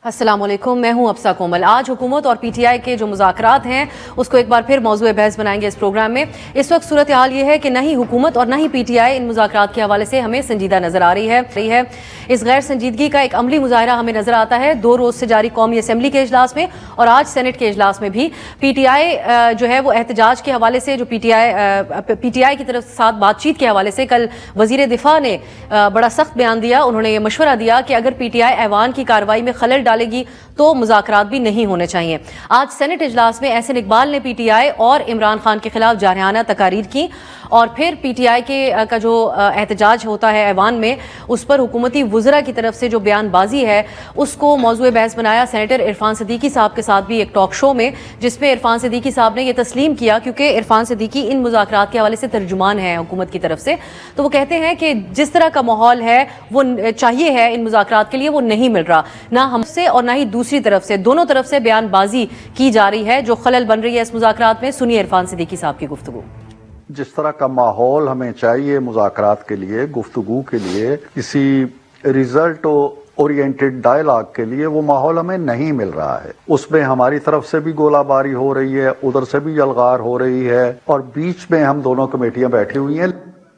السلام علیکم، میں ہوں افسا کومل۔ آج حکومت اور پی ٹی آئی کے جو مذاکرات ہیں اس کو ایک بار پھر موضوع بحث بنائیں گے اس پروگرام میں۔ اس وقت صورتحال یہ ہے کہ نہ ہی حکومت اور نہ ہی پی ٹی آئی ان مذاکرات کے حوالے سے ہمیں سنجیدہ نظر آ رہی ہے۔ اس غیر سنجیدگی کا ایک عملی مظاہرہ ہمیں نظر آتا ہے 2 روز سے جاری قومی اسمبلی کے اجلاس میں اور آج سینٹ کے اجلاس میں بھی۔ پی ٹی آئی جو ہے وہ احتجاج کے حوالے سے جو پی ٹی آئی کی طرف ساتھ بات چیت کے حوالے سے کل وزیر دفاع نے بڑا سخت بیان دیا۔ انہوں نے یہ مشورہ دیا کہ اگر پی ٹی آئی ایوان کی کارروائی میں خلل ڈالے گی تو مذاکرات بھی نہیں ہونے چاہیے۔ آج سینٹ اجلاس میں احسن اقبال نے پی ٹی آئی اور عمران خان کے خلاف جارحانہ تقاریر کی اور پھر پی ٹی آئی کا جو احتجاج ہوتا ہے ایوان میں اس پر حکومتی وزراء کی طرف سے جو بیان بازی ہے اس کو موضوع بحث بنایا سینیٹر عرفان صدیقی صاحب کے ساتھ بھی ایک ٹاک شو میں، جس میں عرفان صدیقی صاحب نے یہ تسلیم کیا، کیونکہ عرفان صدیقی ان مذاکرات کے حوالے سے ترجمان ہیں حکومت کی طرف سے، تو وہ کہتے ہیں کہ جس طرح کا ماحول ہے وہ چاہیے ہے ان مذاکرات کے لیے وہ نہیں مل رہا، نہ ہم سے اور نہ ہی دوسری طرف سے، دونوں طرف سے بیان بازی کی جا رہی ہے جو خلل بن رہی ہے اس مذاکرات میں۔ سنیے عرفان صدیقی صاحب کی گفتگو۔ جس طرح کا ماحول ہمیں چاہیے مذاکرات کے لیے، گفتگو کے لیے، کسی ریزلٹ اورینٹڈ ڈائلاگ کے لیے، وہ ماحول ہمیں نہیں مل رہا ہے۔ اس میں ہماری طرف سے بھی گولہ باری ہو رہی ہے، ادھر سے بھی یلغار ہو رہی ہے اور بیچ میں ہم دونوں کمیٹیاں بیٹھی ہوئی ہیں۔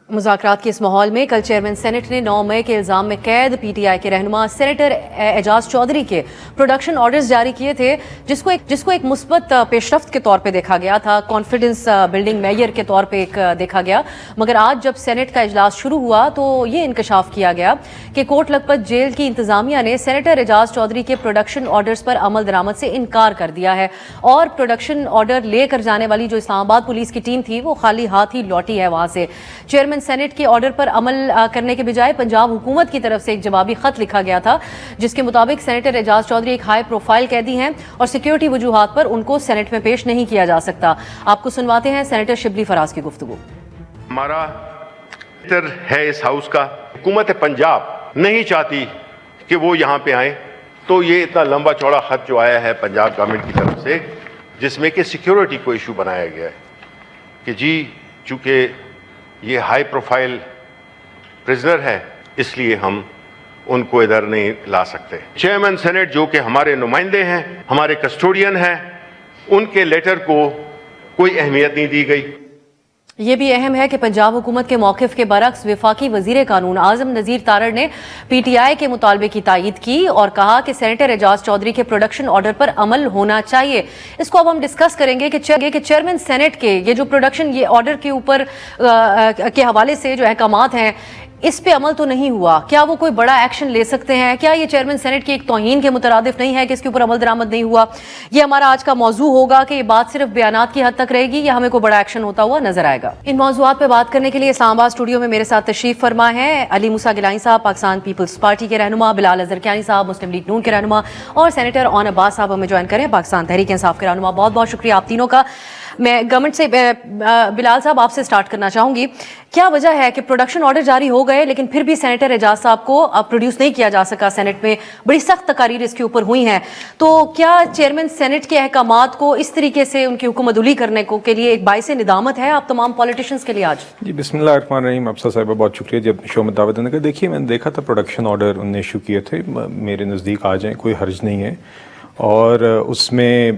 مذاکرات کے اس ماحول میں کل چیئرمین سینٹ نے 9 مئی کے الزام میں قید پی ٹی آئی کے رہنما سینیٹر اعجاز چودھری کے پروڈکشن آرڈرز جاری کیے تھے، جس کو ایک مثبت پیش رفت کے طور پہ دیکھا گیا تھا، کانفیڈنس بلڈنگ میئر کے طور پہ ایک دیکھا گیا، مگر آج جب سینٹ کا اجلاس شروع ہوا تو یہ انکشاف کیا گیا کہ کوٹ لکھپت جیل کی انتظامیہ نے سینیٹر اعجاز چودھری کے پروڈکشن آرڈرز پر عمل درآمد سے انکار کر دیا ہے اور پروڈکشن آرڈر لے کر جانے والی جو اسلام آباد پولیس کی ٹیم تھی وہ خالی ہاتھ ہی لوٹی ہے وہاں سے۔ چیئرمین سینٹ کے آرڈر پر عمل کرنے کے بجائے پنجاب حکومت کی طرف سے ایک جوابی خط لکھا گیا تھا، جس کے مطابق سینیٹر اعجاز چودھری ایک ہائی پروفائل قیدی ہیں اور سیکیورٹی وجوہات پر ان کو سینٹ میں پیش نہیں کیا جا سکتا۔ آپ کو سنواتے ہیں سینیٹر شبلی فراز کی گفتگو۔ ہمارا ہے اس ہاؤس کا، حکومت پنجاب نہیں چاہتی کہ وہ یہاں پہ آئیں، تو یہ اتنا لمبا چوڑا خط جو آیا ہے پنجاب گورنمنٹ کی طرف سے، جس میں کہ سیکیورٹی کو ایشو بنایا گیا ہے کہ جی چونکہ یہ ہائی پروفائل پرزنر ہے اس لیے ہم ان کو ادھر نہیں لا سکتے۔ چیئرمین سینٹ جو کہ ہمارے نمائندے ہیں، ہمارے کسٹوڈین ہیں، ان کے لیٹر کو کوئی اہمیت نہیں دی گئی۔ یہ بھی اہم ہے کہ پنجاب حکومت کے موقف کے برعکس وفاقی وزیر قانون اعظم نذیر تارڑ نے پی ٹی آئی کے مطالبے کی تائید کی اور کہا کہ سینیٹر اعجاز چودھری کے پروڈکشن آرڈر پر عمل ہونا چاہیے۔ اس کو اب ہم ڈسکس کریں گے کہ چیئرمین سینٹ کے یہ جو پروڈکشن یہ آرڈر کے اوپر کے حوالے سے جو احکامات ہیں اس پہ عمل تو نہیں ہوا، کیا وہ کوئی بڑا ایکشن لے سکتے ہیں؟ کیا یہ چیئرمین سینٹ کی ایک توہین کے مترادف نہیں ہے کہ اس کے اوپر عمل درآمد نہیں ہوا؟ یہ ہمارا آج کا موضوع ہوگا کہ یہ بات صرف بیانات کی حد تک رہے گی یا ہمیں کوئی بڑا ایکشن ہوتا ہوا نظر آئے گا؟ ان موضوعات پہ بات کرنے کے لیے اسلام آباد اسٹوڈیو میں میرے ساتھ تشریف فرما ہے علی موسیٰ گیلانی صاحب، پاکستان پیپلز پارٹی کے رہنما، بلال اظہر کیانی صاحب، مسلم لیگ نون کے رہنما، اور سینیٹر اون عباس صاحب ہمیں جوائن کریں، پاکستان تحریک انصاف کے رہنما۔ بہت بہت شکریہ آپ تینوں کا۔ میں گورنمنٹ سے بلال صاحب آپ سے سٹارٹ کرنا چاہوں گی، کیا وجہ ہے کہ پروڈکشن آرڈر جاری ہو گئے لیکن پھر بھی سینیٹر اعجاز صاحب کو پروڈیوس نہیں کیا جا سکا؟ سینٹ میں بڑی سخت تقاریر اس کے اوپر ہوئی ہیں، تو کیا چیئرمین سینٹ کے احکامات کو اس طریقے سے ان کی حکم عدولی کرنے کو کے لیے ایک باعث ندامت ہے آپ تمام پولیٹیشینز کے لیے آج؟ جی بسم اللہ الرحمن الرحیم۔ افسر صاحبہ بہت شکریہ جب شو میں دعوت دینے کا۔ دیکھیے میں نے دیکھا تھا پروڈکشن آرڈر انہوں نے ایشو کیے تھے، میرے نزدیک آ جائیں کوئی حرج نہیں ہے، اور اس میں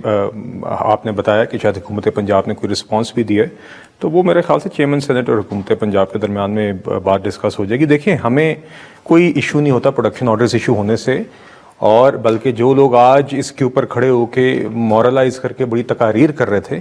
آپ نے بتایا کہ شاید حکومت پنجاب نے کوئی رسپانس بھی دیا ہے، تو وہ میرے خیال سے چیئرمین سینٹ اور حکومت پنجاب کے درمیان میں بات ڈسکس ہو جائے گی۔ دیکھیں ہمیں کوئی ایشو نہیں ہوتا پروڈکشن آرڈرز ایشو ہونے سے، اور بلکہ جو لوگ آج اس کے اوپر کھڑے ہو کے مورلائز کر کے بڑی تقاریر کر رہے تھے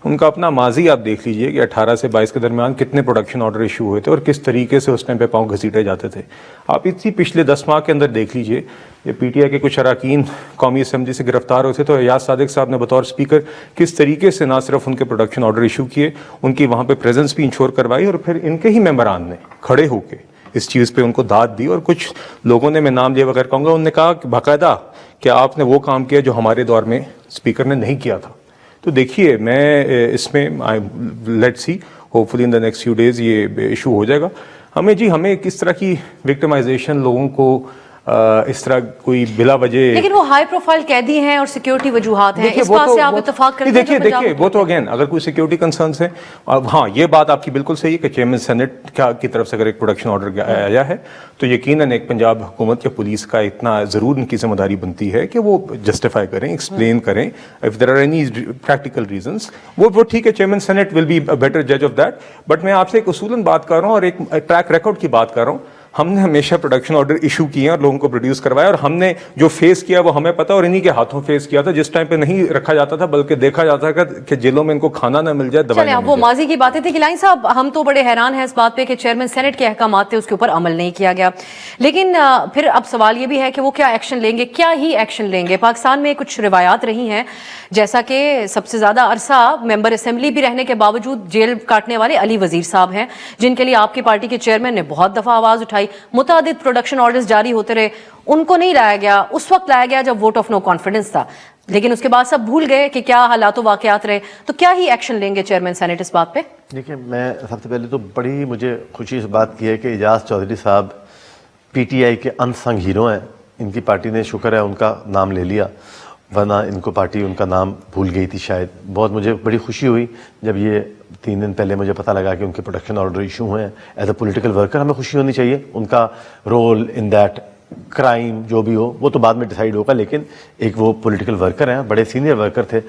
ان کا اپنا ماضی آپ دیکھ لیجئے کہ 18 سے 22 کے درمیان کتنے پروڈکشن آرڈر ایشو ہوئے تھے اور کس طریقے سے اس ٹائم پہ پاؤں گھسیٹے جاتے تھے۔ آپ اسی پچھلے 10 ماہ کے اندر دیکھ لیجئے، یہ پی ٹی آئی کے کچھ اراکین قومی اسمبلی سے گرفتار ہوئے تھے تو ایاز صادق صاحب نے بطور اسپیکر کس طریقے سے نہ صرف ان کے پروڈکشن آرڈر ایشو کیے، ان کی وہاں پہ پریزنس بھی انشور کروائی، اور پھر ان کے ہی ممبران نے کھڑے ہو کے اس چیز پہ ان کو داد دی، اور کچھ لوگوں نے، میں نام لیا بغیر کہوں گا، انہوں نے کہا کہ باقاعدہ کہ آپ نے وہ کام کیا جو ہمارے دور میں اسپیکر نے نہیں کیا تھا۔ تو دیکھیے میں اس میں let see hopefully in the next few days یہ ایشو ہو جائے گا۔ ہمیں کس طرح کی وکٹمائزیشن لوگوں کو اس طرح کوئی بلا وجہ. لیکن وہ ہائی پروفائل قیدی ہیں اور سیکیورٹی وجوہات ہیں, اس بات سے آپ اتفاق کرتے ہیں؟ دیکھیے وہ تو اگین اگر کوئی سیکیورٹی کنسرنس ہے, ہاں یہ بات آپ کی بالکل صحیح ہے کہ چیئرمین سینٹ کی طرف سے اگر ایک پروڈکشن آرڈر آیا ہے تو یقیناً ایک پنجاب حکومت یا پولیس کا اتنا ضرور ان کی ذمہ داری بنتی ہے کہ وہ جسٹیفائی کریں, ایکسپلین کریں if there are any practical reasons. وہ ٹھیک ہے, chairman senate will be better جج آف دیٹ. بٹ میں آپ سے ایک اصولاً بات کر رہا ہوں اور ایک ٹریک ریکارڈ کی بات کر رہا ہوں. ہم نے ہمیشہ پروڈکشن آرڈر ایشو کیے اور لوگوں کو پروڈیوس کروایا, اور ہم نے جو فیس کیا وہ ہمیں پتا, اور انہی کے ہاتھوں فیس کیا تھا جس ٹائم پہ نہیں رکھا جاتا تھا بلکہ دیکھا جاتا تھا کہ جیلوں میں ان کو کھانا نہ مل جائے, دوائی نہ مل جائے. وہ ماضی کی باتیں تھی. گیلانی صاحب ہم تو بڑے حیران ہیں اس بات پہ کہ چیئرمین سینٹ کے احکامات تھے, اس کے اوپر عمل نہیں کیا گیا. لیکن پھر اب سوال یہ بھی ہے کہ وہ کیا ایکشن لیں گے, کیا ہی ایکشن لیں گے؟ پاکستان میں کچھ روایات رہی ہیں, جیسا کہ سب سے زیادہ عرصہ ممبر اسمبلی بھی رہنے کے باوجود جیل کاٹنے والے علی وزیر صاحب ہیں, جن کے لیے آپ کی پارٹی کے چیئرمین نے بہت دفعہ آواز اٹھائی. متعدد پروڈکشن آرڈرز جاری ہوتے رہے, ان کو نہیں لایا گیا. اس وقت لایا گیا جب ووٹ آف نو کانفیڈنس تھا, لیکن اس کے بعد سب بھول گئے کہ کیا حالات و واقعات رہے. تو کیا ہی ایکشن لیں گے چیئرمین سینٹ اس بات پہ؟ دیکھیں, میں سب سے پہلے تو بڑی مجھے خوشی اس بات کی ہے کہ اعجاز چودھری صاحب پی ٹی آئی کے انسنگ ہیرو ہیں. ان کی پارٹی نے شکر ہے ان کا نام لے لیا, ورنہ ان کو پارٹی ان کا نام بھول گئی تھی شاید. بہت مجھے بڑی خوشی ہوئی جب یہ 3 دن پہلے مجھے پتہ لگا کہ ان کے پروڈکشن آرڈر ایشو ہوئے ہیں. ایز اے پولیٹیکل ورکر ہمیں خوشی ہونی چاہیے. ان کا رول ان دیٹ کرائم جو بھی ہو وہ تو بعد میں ڈیسائیڈ ہوگا, لیکن ایک وہ پولیٹیکل ورکر ہیں, بڑے سینئر ورکر تھے.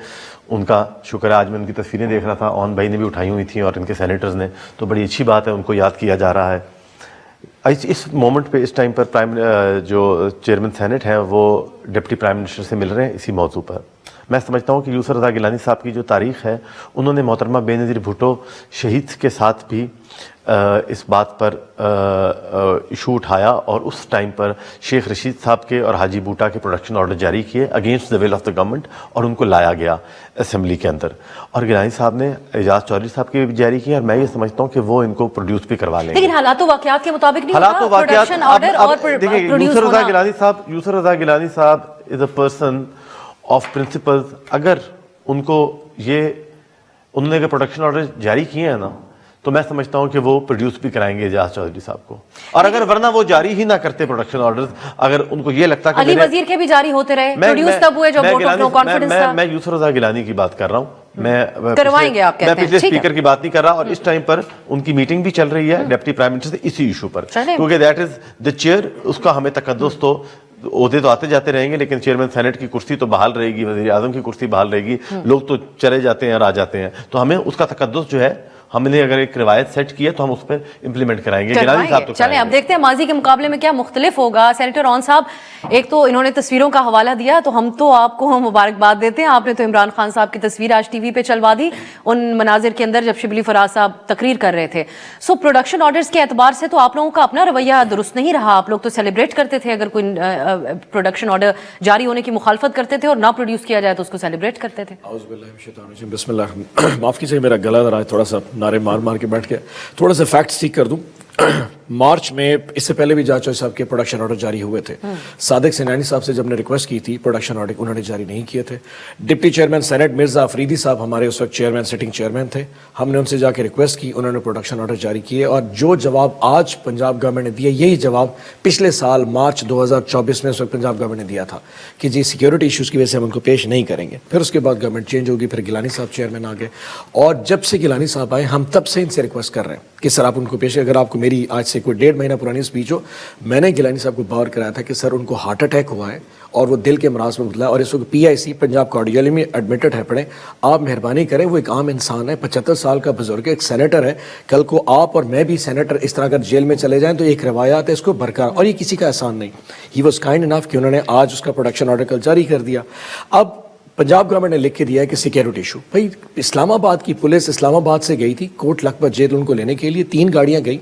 ان کا شکر ہے. آج میں ان کی تصویریں دیکھ رہا تھا, اون بھائی نے بھی اٹھائی ہوئی تھیں اور ان کے سینیٹرز نے, تو بڑی اچھی بات ہے, ان کو یاد کیا جا رہا ہے. اس مومنٹ پہ اس ٹائم پر جو چیئرمین سینٹ ہیں وہ ڈپٹی پرائم منسٹر سے مل رہے ہیں اسی موضوع پر. میں سمجھتا ہوں کہ یوسف رضا گیلانی صاحب کی جو تاریخ ہے, انہوں نے محترمہ بے نظیر بھٹو شہید کے ساتھ بھی اس بات پر ایشو اٹھایا, اور اس ٹائم پر شیخ رشید صاحب کے اور حاجی بوٹا کے پروڈکشن آرڈر جاری کیے against the will of the government, اور ان کو لایا گیا اسمبلی کے اندر. اور گیلانی صاحب نے اعجاز چودھری صاحب کے بھی جاری کیے, اور میں یہ سمجھتا ہوں کہ وہ ان کو پروڈیوس بھی کروا لیں گے. لیکن حالات و واقعات کے مطابق نہیں حالات و واقعات. دیکھیں, یوسف رضا گیلانی صاحب از اے پرسن آف پرنسپل. اگر ان کو انہوں نے پروڈکشن آرڈر جاری کیے ہیں نا, تو میں سمجھتا ہوں کہ وہ پروڈیوس بھی کرائیں گے اعجاز چودھری صاحب کو. اور اگر ورنہ وہ جاری ہی نہ کرتے پروڈکشن آرڈرز, اگر ان کو یہ لگتا کہ علی وزیر کے بھی جاری ہوتے رہے, پروڈیوس تب ہوئے جب ووٹ آف نو کانفیڈنس تھا. میں یوسف رضا گیلانی کی بات کر رہا ہوں, میں کروائیں گے آپ کہتے ہیں, میں پچھلے اسپیکر کی بات نہیں کر رہا. اور اس ٹائم پر ان کی میٹنگ بھی چل رہی ہے ڈپٹی پرائم منسٹر سے اسی ایشو پر, کیونکہ دیٹ از دا چیئر. اس کا ہمیں تقدس تو عہدے تو آتے جاتے رہیں گے, لیکن چیئرمین سینٹ کی کرسی تو بحال رہے گی, وزیر اعظم کی کرسی بحال رہے گی. لوگ تو چلے جاتے ہیں اور آ جاتے ہیں, تو ہمیں اس کا تقدس جو ہے, ہم نے اگر ایک روایت سیٹ کی ہے تو ہم اس پر امپلیمنٹ کرائیں گے. گیلانی صاحب تو چلیں اب دیکھتے ہیں ماضی کے مقابلے میں کیا مختلف ہوگا. سینیٹر اون صاحب, ایک تو انہوں نے تصویروں کا حوالہ دیا, تو ہم تو آپ کو مبارکباد دیتے ہیں. آپ نے تو عمران خان صاحب کی تصویر آج ٹی وی پہ چلوا دی ان مناظر کے اندر جب شبلی فراز صاحب تقریر کر رہے تھے. سو پروڈکشن آرڈرز کے اعتبار سے تو آپ لوگوں کا اپنا رویہ درست نہیں رہا. آپ لوگ تو سیلیبریٹ کرتے تھے اگر کوئی پروڈکشن آرڈر جاری ہونے کی مخالفت کرتے تھے اور نہ پروڈیوس کیا جائے تو اس کو سیلیبریٹ کرتے تھے. بسم اللہ, معاف کیجیے میرا گلا ذرا تھوڑا سا نعرے مار مار کے بیٹھ کے, تھوڑا سا فیکٹ سیکھ کر دوں. مارچ میں اس سے پہلے بھی اعجاز چودھری صاحب کے پروڈکشن آرڈر جاری ہوئے تھے. صادق سنانی صاحب سے جب نے ریکویسٹ کی تھی پروڈکشن آرڈر, انہوں نے جاری نہیں کیے تھے. Deputy chairman senate Mirza Afridi صاحب ہمارے اس وقت چیئرمین سٹنگ چیئرمین تھے, ہم نے ان سے جا کے ریکویسٹ کی, انہوں نے پروڈکشن آرڈر جاری کیے. اور جو جواب آج پنجاب گورنمنٹ نے دیا, یہی جواب پچھلے سال مارچ 2024 میں اس وقت پنجاب گورنمنٹ نے دیا تھا کہ جی سیکیورٹی ایشوز کی وجہ سے ہم ان کو پیش نہیں کریں گے. پھر اس کے بعد گورنمنٹ چینج ہوگی, پھر گیلانی صاحب چیئرمین آ گئے, اور جب سے گیلانی صاحب آئے ہم تب سے ان سے ریکویسٹ کر رہے ہیں کہ سر آپ ان کو پیش. اگر آپ کو میری آج سے کوئی 1.5 مہینہ پرانی اسپیچ ہو, میں نے گیلانی صاحب کو باور کرایا تھا کہ سر ان کو ہارٹ اٹیک ہوا ہے اور وہ دل کے امراض میں مبتلا, اور اس وقت پی آئی سی پنجاب کارڈیولوجی میں ایڈمٹڈ ہے. پڑھیں, آپ مہربانی کریں, وہ ایک عام انسان ہے, 75 سال کا بزرگ ہے, ایک سینیٹر ہے. کل کو آپ اور میں بھی سینیٹر اس طرح اگر جیل میں چلے جائیں تو ایک روایات ہے اس کو برقرار, اور یہ کسی کا احسان نہیں. ہی واز کائنڈ انف کہ انہوں نے آج اس کا پروڈکشن آرڈر کل جاری کر دیا. اب پنجاب گورنمنٹ نے لکھ کے دیا ہے کہ سیکیورٹی ایشو. بھائی اسلام آباد کی پولیس اسلام آباد سے گئی تھی کوٹ لکھپت جیل ان کو لینے کے لیے, 3 گاڑیاں گئی.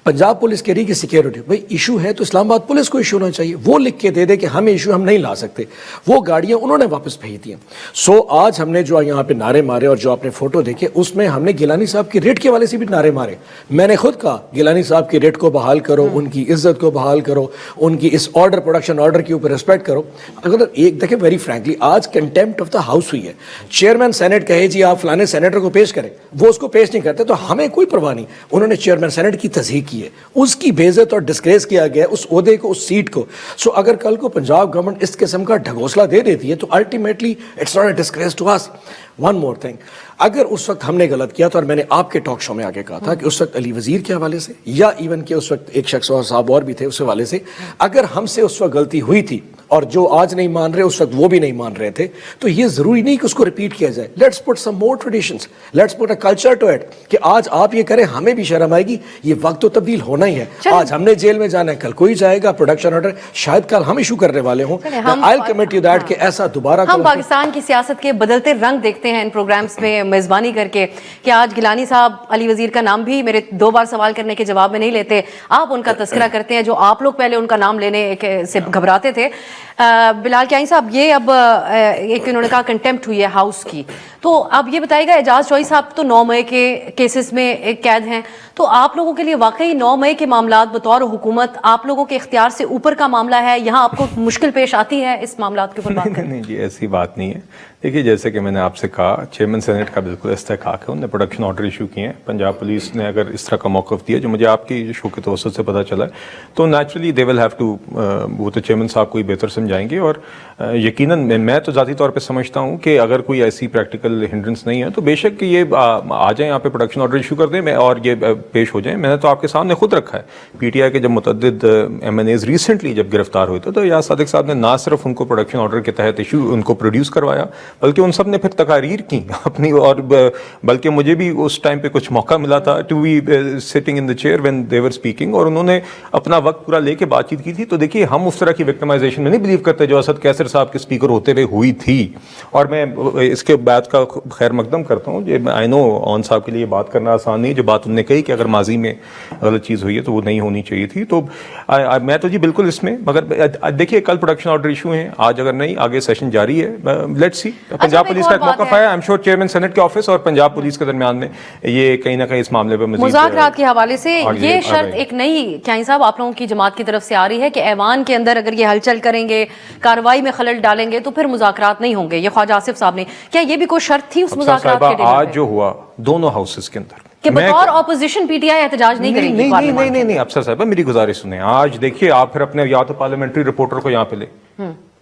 پنجاب پولیس کہہ رہی کہ سیکیورٹی, بھائی ایشو ہے تو اسلام آباد پولیس کو ایشو ہونا چاہیے, وہ لکھ کے دے دے کہ ہم ایشو ہم نہیں لا سکتے. وہ گاڑیاں انہوں نے واپس بھیج دی. سو آج ہم نے جو یہاں پہ نعرے مارے اور جو آپ نے فوٹو دیکھے, اس میں ہم نے گیلانی صاحب کی ریٹ کے والے سے بھی نعرے مارے. میں نے خود کہا گیلانی صاحب کی ریٹ کو بحال کرو, ان کی عزت کو بحال کرو, ان کی اس آرڈر پروڈکشن آرڈر کے اوپر ریسپیکٹ کرو. اگر ایک دیکھیں ویری فرینکلی آج کنٹیمپٹ آف دا ہاؤس ہوئی ہے. چیئرمین سینٹ کہے جی آپ فلانے سینیٹر کو پیش کریں, وہ اس کو پیش نہیں کرتے, تو ہمیں کوئی پرواہ نہیں. انہوں نے چیئرمین سینٹ کی تصحیح کی کی ہے, اس کی بےعزت اور ڈسگریس کیا گیا اس عہدے کو, اس سیٹ کو. سو اگر کل کو پنجاب گورنمنٹ اس قسم کا ڈھگوسلا دے دیتی ہے تو ultimately it's not a disgrace to us. One more thing, اگر اس وقت ہم نے غلط کیا تھا, اور میں نے آپ کے ٹاک شو میں آگے کہا تھا کہ اس وقت علی وزیر کے حوالے سے یا ایون کہ اس وقت ایک شخص اور صاحب اور بھی تھے اس حوالے سے, اگر ہم سے اس وقت غلطی ہوئی تھی اور جو آج نہیں مان رہے اس وقت وہ بھی نہیں مان رہے تھے, تو یہ ضروری نہیں کہ اس کو ریپیٹ کیا جائے. Let's put some more traditions, let's put a culture to it کہ آج آپ یہ کریں ہمیں بھی شرم آئے گی. یہ وقت تو تبدیل ہونا ہی ہے. آج ہم نے جیل میں جانا ہے, کل کوئی جائے گا. پروڈکشن آرڈر شاید کل ہم ایشو کرنے والے ہوں. آئی ول کمٹ ٹو دیٹ کہ ایسا دوبارہ ہم پاکستان کی سیاست کے بدلتے رنگ دیکھتے ہیں ان پروگرامز میں میزبانی کر کے کہ آج گیلانی صاحب علی وزیر کا نام بھی میرے 2 بار سوال کرنے کے جواب میں نہیں لیتے, آپ ان کا تذکرہ کرتے ہیں جو آپ لوگ پہلے ان کا نام لینے سے گھبراتے تھے. بلال کیانی صاحب, یہ اب ایک انہوں نے کہا کنٹمپٹ ہوئی ہے ہاؤس کی, تو اب یہ بتائیے گا اعجاز چوہی صاحب تو 9 مئی کے کیسز میں قید ہیں, تو آپ لوگوں کے لیے واقعی 9 مئی کے معاملات بطور حکومت آپ لوگوں کے اختیار سے اوپر کا معاملہ ہے, یہاں آپ کو مشکل پیش آتی ہے اس معاملات کے اوپر بات کریں؟ نہیں جی, ایسی بات نہیں ہے. دیکھیے جیسے کہ میں نے آپ سے کہا, چیئرمین سینٹ کا بالکل استحقاق ہے, انہوں نے پروڈکشن آرڈر ایشو کیے ہیں. پنجاب پولیس نے اگر اس طرح کا موقف دیا جو مجھے آپ کی شو کے توسط سے پتہ چلا ہے, تو naturally they will have to, وہ تو چیئرمین صاحب کو ہی بہتر سمجھائیں گے. اور یقیناً میں تو ذاتی طور پہ سمجھتا ہوں کہ اگر کوئی ایسی پریکٹیکل ہنڈرنس نہیں ہے تو بے شک یہ آ جائیں یہاں پہ پروڈکشن آرڈر ایشو کر دیں میں اور یہ پیش ہو جائیں. میں نے تو آپ کے سامنے خود رکھا ہے, پی ٹی آئی کے جب متعدد ایم این ایز ریسنٹلی جب گرفتار ہوئے تھے تو ایاز صادق صاحب نے نہ صرف ان کو پروڈکشن آرڈر کے تحت ایشو ان کو پروڈیوس کروایا, بلکہ ان سب نے پھر تقاریر کی اپنی, اور بلکہ مجھے بھی اس ٹائم پہ کچھ موقع ملا تھا to be sitting in the chair when they were speaking, اور انہوں نے اپنا وقت پورا لے کے بات چیت کی تھی. تو دیکھیے ہم اس طرح کی وکٹمائزیشن میں نہیں بلیو کرتے جو اسد کیسر صاحب کے اسپیکر ہوتے ہوئے ہوئی تھی. اور میں اس کے بعد کا خیر مقدم کرتا ہوں, آئی نو اون صاحب کے لیے بات کرنا آسان نہیں, جو بات انہوں نے کہی کہ اگر ماضی میں غلط چیز ہوئی ہے تو وہ نہیں ہونی چاہیے تھی. تو میں تو جی بالکل اس میں, مگر دیکھیے کل پروڈکشن آرڈر ایشو ہیں, آج اگر نہیں آگے سیشن جاری ہے, لیٹس سی. پنجاب پولیس کا ایک موقف ہے, I am sure chairman senate کے آفس اور پنجاب پولیس کے درمیان میں یہ کہیں نہ کہیں اس معاملے پہ مذاکرات کے حوالے سے یہ شرط ایک نئی کیانی صاحب آپ لوگوں کی جماعت کی طرف سے آ رہی ہے کہ ایوان کے اندر اگر یہ ہلچل کریں گے, کارروائی میں خلل ڈالیں گے تو پھر مذاکرات نہیں ہوں گے. یہ خواجہ آصف صاحب نے, کیا یہ بھی کوئی شرط تھی اس مذاکرات کے ڈیل آج جو ہوا دونوں ہاؤسز کے اندر کہ بطور اپوزیشن پی ٹی آئی احتجاج نہیں کرے گی؟ نہیں افسر صاحبہ میری گزارش سنیں. آج دیکھیے آپ پھر اپنے یا تو پارلیمنٹری رپورٹر کو یہاں پہ لے,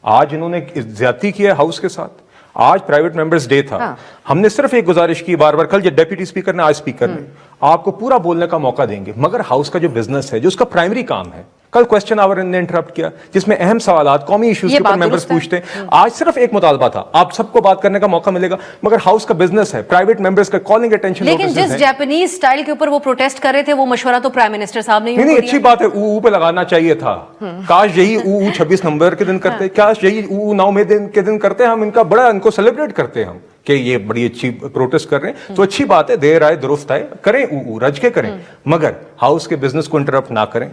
آج انہوں نے زیادتی کی ہے ہاؤس کے ساتھ, آج پرائیویٹ ممبرز ڈے تھا. ہم نے صرف ایک گزارش کی بار بار, کل جب ڈیپٹی اسپیکر نے, آج اسپیکر نے, آپ کو پورا بولنے کا موقع دیں گے, مگر ہاؤس کا جو بزنس ہے, جو اس کا پرائمری کام ہے, کل کوسچن آور نے انٹرپٹ کیا جس میں اہم سوالات قومی ایشوز کے اوپر ممبرز پوچھتے ہیں. آج صرف ایک مطالبہ تھا, آپ سب کو بات کرنے کا موقع ملے گا, مگر ہاؤس کا بزنس ہے, پرائیویٹ ممبرز کا کالنگ اٹینشن. لیکن جس جاپانیز سٹائل کے اوپر وہ پروٹیسٹ کر رہے تھے وہ مشورہ تو پرائم منسٹر صاحب نے نہیں, اچھی بات ہے, او پہ لگانا چاہیے تھا. کاش یہی او 26 نومبر کے دن کرتے, کاش یہی او 9 مئی کے دن کرتے, ہم ان کا بڑا ان کو سیلیبریٹ کرتے ہم کہ یہ بڑی اچھی پروٹیسٹ کر رہے ہیں. تو اچھی بات ہے, دیر آئے درست آئے, کریں او رج کے کریں, مگر ہاؤس کے بزنس کو انٹرپٹ نہ کریں.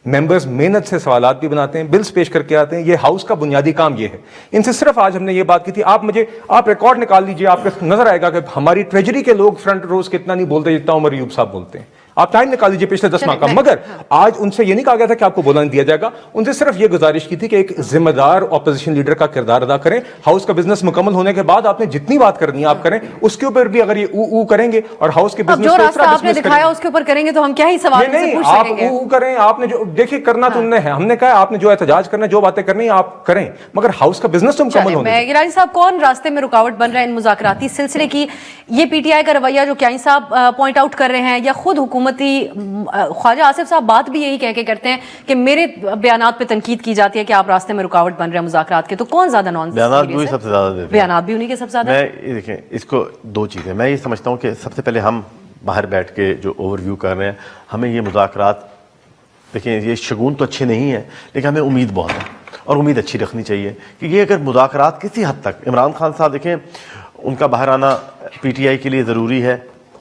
ممبرز محنت سے سوالات بھی بناتے ہیں, بلز پیش کر کے آتے ہیں, یہ ہاؤس کا بنیادی کام یہ ہے. ان سے صرف آج ہم نے یہ بات کی تھی. آپ ریکارڈ نکال لیجئے, آپ کو نظر آئے گا کہ ہماری ٹریجری کے لوگ فرنٹ روز کتنا نہیں بولتے جتنا عمر ایوب صاحب بولتے ہیں. آپ ٹائم نکال لیجیے پچھلے 10 ماہ کا. مگر آج ان سے یہ نہیں کہا گیا تھا کہ آپ کو بولنا نہیں دیا جائے گا, ان سے صرف یہ گزارش کی تھی کہ ایک ذمہ دار اپوزیشن لیڈر کا کردار ادا کریں. ہاؤس کا بزنس مکمل ہونے کے بعد آپ نے جتنی بات کرنی ہے آپ کریں, اس کے اوپر بھی اگر یہ او کریں گے اور ہاؤس کے بزنس جو راستہ آپ نے دکھایا اس کے اوپر کریں گے تو ہم کیا ہی سوال سے پوچھ سکیں گے. آپ او کریں, آپ نے جو دیکھیے کرنا تو انہیں ہے, ہم نے کہا آپ نے جو احتجاج کرنا ہے, جو باتیں کرنی ہیں آپ کریں, مگر ہاؤس کا بزنس تو مکمل ہونا ہے. گیلانی صاحب, کون راستے میں رکاوٹ بن رہا ہے ان مذاکراتی سلسلے کی؟ یہ پی ٹی آئی کا رویہ جو کیانی صاحب پوائنٹ آؤٹ کر رہے ہیں, یا خود حکومتی خواجہ آصف صاحب بات بھی یہی کہہ کے کرتے ہیں کہ میرے بیانات پہ تنقید کی جاتی ہے کہ آپ راستے میں رکاوٹ بن رہے ہیں مذاکرات کے, تو کون زیادہ نان بیانات بھی سب سے زیادہ دیتے ہیں, بیانات بھی انہی کے سب سے زیادہ. میں دیکھیں اس کو 2 چیزیں, میں یہ سمجھتا ہوں کہ سب سے پہلے ہم باہر بیٹھ کے جو اوور ویو کر رہے ہیں, ہمیں یہ مذاکرات دیکھیں یہ شگون تو اچھے نہیں ہیں, لیکن ہمیں امید بہت ہے اور امید اچھی رکھنی چاہیے کہ یہ اگر مذاکرات کسی حد تک, عمران خان صاحب دیکھیں ان کا باہر آنا پی ٹی آئی کے لیے ضروری ہے,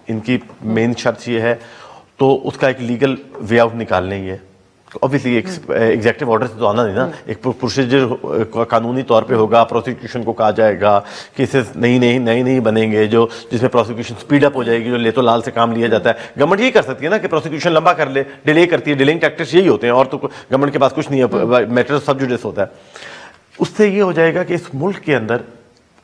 ان کی مین شرط یہ ہے, تو اس کا ایک لیگل وے آؤٹ نکالنے ہی ہے. اوبیسلی ایگزیکٹو آرڈر سے تو آنا نہیں نا, ایک پروسیجر قانونی طور پہ ہوگا, پروسیکیوشن کو کہا جائے گا, کیسز نہیں بنیں گے جو جس میں پروسیکیوشن سپیڈ اپ ہو جائے گی, جو لے تو لال سے کام لیا جاتا ہے. گورنمنٹ یہی کر سکتی ہے نا کہ پروسیکیوشن لمبا کر لے, ڈیلے کرتی ہے, ڈیلنگ ٹیکٹکس یہی ہوتے ہیں, اور تو گورنمنٹ کے پاس کچھ نہیں ہے, میٹر سب جوڈس ہوتا ہے. اس سے یہ ہو جائے گا کہ اس ملک کے اندر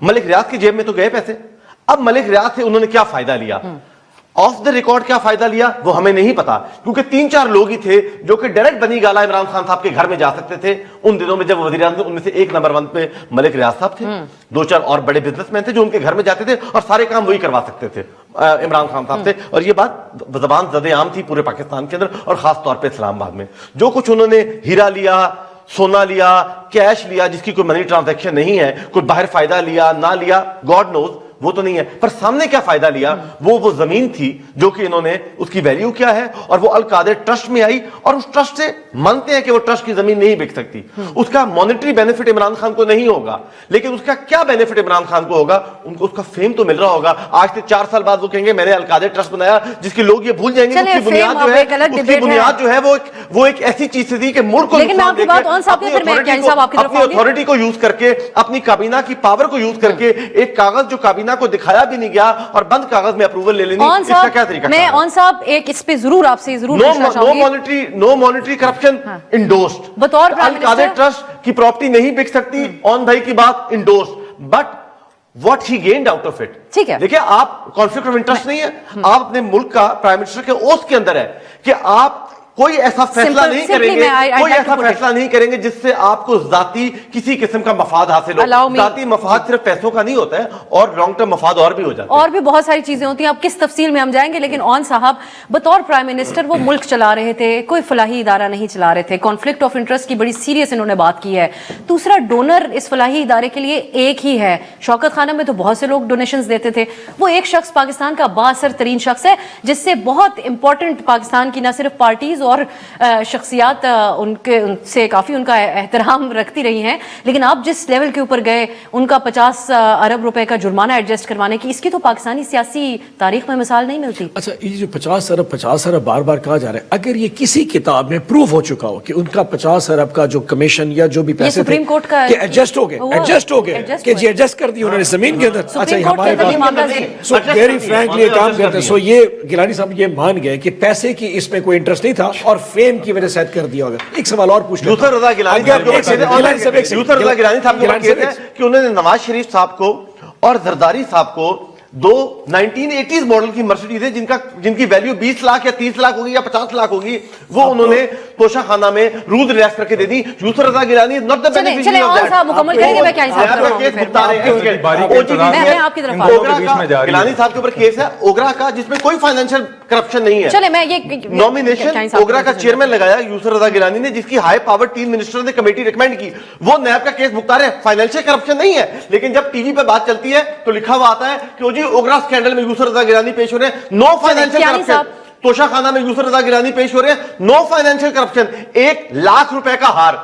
ملک ریاض کی جیب میں تو گئے پیسے. اب ملک ریاض سے انہوں نے کیا فائدہ لیا, آف دا ریکارڈ کیا فائدہ لیا وہ ہمیں نہیں پتا, کیونکہ 3-4 لوگ ہی تھے جو کہ ڈائریکٹ بنی گالا عمران خان صاحب کے گھر میں جا سکتے تھے ان دنوں میں جب وزیر اعظم تھے. ان میں سے ایک نمبر 1 پہ ملک ریاض صاحب تھے, 2-4 اور بڑے بزنس مین تھے جو ان کے گھر میں جاتے تھے اور سارے کام وہی کروا سکتے تھے عمران خان صاحب سے. اور یہ بات زبان زد عام تھی پورے پاکستان کے اندر اور خاص طور پہ اسلام آباد میں. جو کچھ انہوں نے ہیرا لیا, سونا لیا, کیش لیا جس کی کوئی منی ٹرانزیکشن نہیں ہے, کوئی باہر فائدہ لیا نہ لیا گاڈ نوز, وہ تو نہیں ہے, پر سامنے کیا فائدہ لیا وہ زمین تھی جو کہ انہوں نے اس کی ویلیو کیا ہے اور وہ القادر ٹرسٹ میں آئی اور اس ٹرسٹ سے مانتے ہیں کہ وہ ٹرسٹ کی زمین نہیں بک سکتی. اس کا مانیٹری بینیفٹ عمران خان کو نہیں ہوگا, لیکن اس کا کیا بینیفٹ عمران خان کو ہوگا, ان کو اس کا فیم تو مل رہا ہوگا. آج سے 4 سال بعد وہ کہیں گے میں نے القادر ٹرسٹ بنایا, جس کے لوگ یہ بھول جائیں گے اس کی بنیاد جو ہے وہ ایک ایسی چیز سے تھی کہ ملک کو اپنی اتھارٹی کو یوز کر کے, اپنی کابینہ کی پاور کو یوز کر کے ایک کاغذ جو کابینہ کو دکھایا بھی نہیں گیا اور بند کاغذ میں اپروول لے لینی, اس کا کیا طریقہ؟ میں اون صاحب ایک اس پہ ضرور آپ سے ضرور پوچھنا چاہوں گی. نو مانیٹری کرپشن انڈورسڈ, بطور القادر ٹرسٹ کی پراپرٹی نہیں بک سکتی, اون بھائی کی بات endorsed, but what he gained out of it. ٹھیک ہے, دیکھیں آپ کانفلکٹ آف انٹرسٹ نہیں ہے, آپ اپنے ملک کا پرائم منسٹر کے اوتھ کے اندر ہے کہ آپ کوئی ایسا فیصلہ نہیں کریں گے, کوئی ایسا فیصلہ نہیں کریں گے جس سے آپ کو ذاتی کسی قسم کا مفاد حاصل ہو. ذاتی مفاد صرف پیسوں کا نہیں ہوتا ہے اور لانگ ٹرم مفاد اور بھی ہو جاتا ہے, اور بھی بہت ساری چیزیں ہوتی ہیں. اب کس تفصیل میں ہم جائیں گے, لیکن اون صاحب بطور پرائم منسٹر وہ ملک چلا رہے تھے, کوئی فلاحی ادارہ نہیں چلا رہے تھے. کانفلکٹ آف انٹرسٹ کی بڑی سیریس انہوں نے بات کی ہے. دوسرا, ڈونر اس فلاحی ادارے کے لیے ایک ہی ہے. شوکت خانہ میں تو بہت سے لوگ ڈونیشنز دیتے تھے. وہ ایک شخص پاکستان کا بااثر ترین شخص ہے جس سے بہت امپورٹنٹ پاکستان کی نہ صرف پارٹیز اور شخصیات ان سے کافی ان کا احترام رکھتی رہی ہیں, لیکن آپ جس لیول کے اوپر گئے, ان کا 50 ارب روپے کا جرمانہ ایڈجسٹ کروانے کی, اس کی تو پاکستانی سیاسی تاریخ میں مثال نہیں ملتی. اچھا, یہ جو 50 ارب بار بار کہا جا رہا ہے, اگر یہ کسی کتاب میں پروف ہو چکا ہو کہ ان کا 50 ارب کا جو کمیشن یا جو بھی پیسے سپریم کورٹ کا ایڈجسٹ ہو گئے کہ جی ایڈجسٹ کر دی انہوں نے زمین کے اندر. اچھا, ہمارے پاس سو ویری فرینکلی یہ کام کرتے ہیں. سو یہ گیلانی صاحب یہ مان گئے کہ پیسے کی اس میں کوئی انٹرسٹ نہیں تھا اور فیم کی وجہ سے کر دیا ہوگا. ایک سوال اور پوچھ یوسر رضا گیلانی صاحب کہ انہوں نے نواز شریف صاحب کو اور زرداری صاحب کو 2 1980s ماڈل کی مرسیڈیز ہے جن کی ویلیو 20 لاکھ یا 30 لاکھ ہوگی یا 50 لاکھ ہوگی, وہ انہوں نے توشہ خانہ میں رول ریلیکس کر کے دے دی. یوسر Raza Gilani not the beneficiary of that. مکمل کریں گے, میں کیا گیلانی صاحب کے اوپر کیس ہے اوگرا کا جس میں کوئی فائنینشیل کرپشن نہیں ہے. چلے میں یہ نومینیشن اوگرا کا چیئرمین لگایا یوسر رضا گیلانی نے, جس کی ہائی پاور 3 منسٹر نے کمیٹی ریکمینڈ کی. وہ نیب کا کیس بھگتا رہے, فائنینشیل کرپشن نہیں ہے, لیکن جب ٹی وی پہ بات چلتی ہے تو لکھا ہوا آتا ہے کہ جی اوگرا اسکینڈل میں یوسر رضا گیلانی پیش ہو رہے ہیں, نو فائنینشیل کرپشن. توشہ خانہ میں یوسر رضا گیلانی پیش ہو رہے ہیں, نو فائنینشیل کرپشن. 1 لاکھ روپے کا ہار,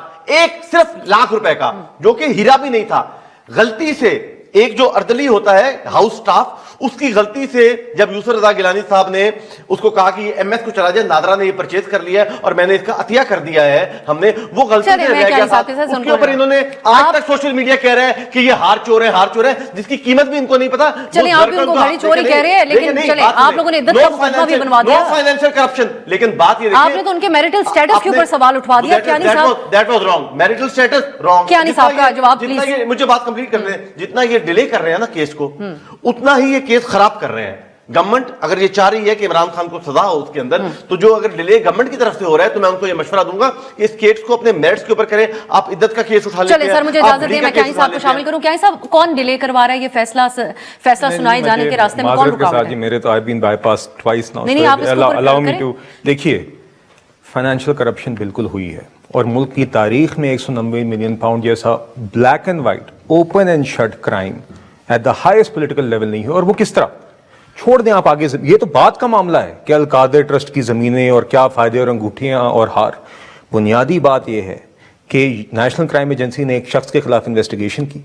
صرف لاکھ روپے کا, جو کہ ہیرا بھی نہیں تھا. غلطی سے ایک جو اردلی ہوتا ہے ہاؤس سٹاف, اس کی غلطی سے جب یوسر رضا گیلانی صاحب نے اس کو کہا کہ ایم ایس کو چلا جائے, نادرا نے یہ پرچیز کر لیا ہے اور میں نے اس کا عطیہ کر دیا ہے, ہم نے وہ غلطی سے رہ گیا تھا. اس کے اوپر انہوں نے آج تک سوشل میڈیا کہہ رہے ہیں کہ یہ ہار چور ہے, جس کی قیمت بھی ان کو نہیں پتا. چلیں آپ بھی ان کو گھڑی چوری کہہ رہے ہیں, لیکن چلیں آپ لوگوں نے عدت کا مقدمہ بھی بنوا دیا. نو فائنینشیل کرپشن, لیکن بات یہ دیکھیں آپ نے تو ان کے میرٹل سٹیٹس کے اوپر سوال اٹھوا دیا. کیانی صاحب that was wrong, marital status wrong. Kiani صاحب کا جواب پلیز. مجھے بات کمپلیٹ کرنے دیں. جتنا یہ ڈیلے کر رہے ہیں نا کیس کو, اتنا ہی یہ کیس خراب کر رہے ہیں. گورنمنٹ اگر یہ چاہ رہی ہے کہ عمران خان کو سزا ہو اس کے اندر, تو جو اگر ڈیلے گورنمنٹ کی طرف سے ہو رہا ہے تو میں ان کو یہ مشورہ دوں گا کہ اس کیس کو اپنے میرٹس کے اوپر کریں. آپ عدت کا کیس اٹھا لیتے ہیں. چلیں سر, مجھے اجازت دیں میں کیانی صاحب کو شامل کروں. کیانی صاحب, کون ڈیلے کروا رہا ہے یہ فیصلہ سنائے جانے کے راستے میں, کون رکاوٹ ہے؟ میرے تو آئی been by pass twice now. نہیں, آپ اس کو الاؤ می ٹو. دیکھیے, فائنینشیل کرپشن بالکل ہوئی ہے اور ملک کی تاریخ میں 190 ملین پاؤنڈ جیسا black and white open and shut crime at the highest political level نہیں ہے. اور وہ کس طرح, چھوڑ دیں آپ آگے, یہ تو بات کا معاملہ ہے کہ القادر ٹرسٹ کی زمینیں اور کیا فائدے اور انگوٹھیاں اور ہار. بنیادی بات یہ ہے کہ نیشنل کرائم ایجنسی نے ایک شخص کے خلاف انویسٹیگیشن کی,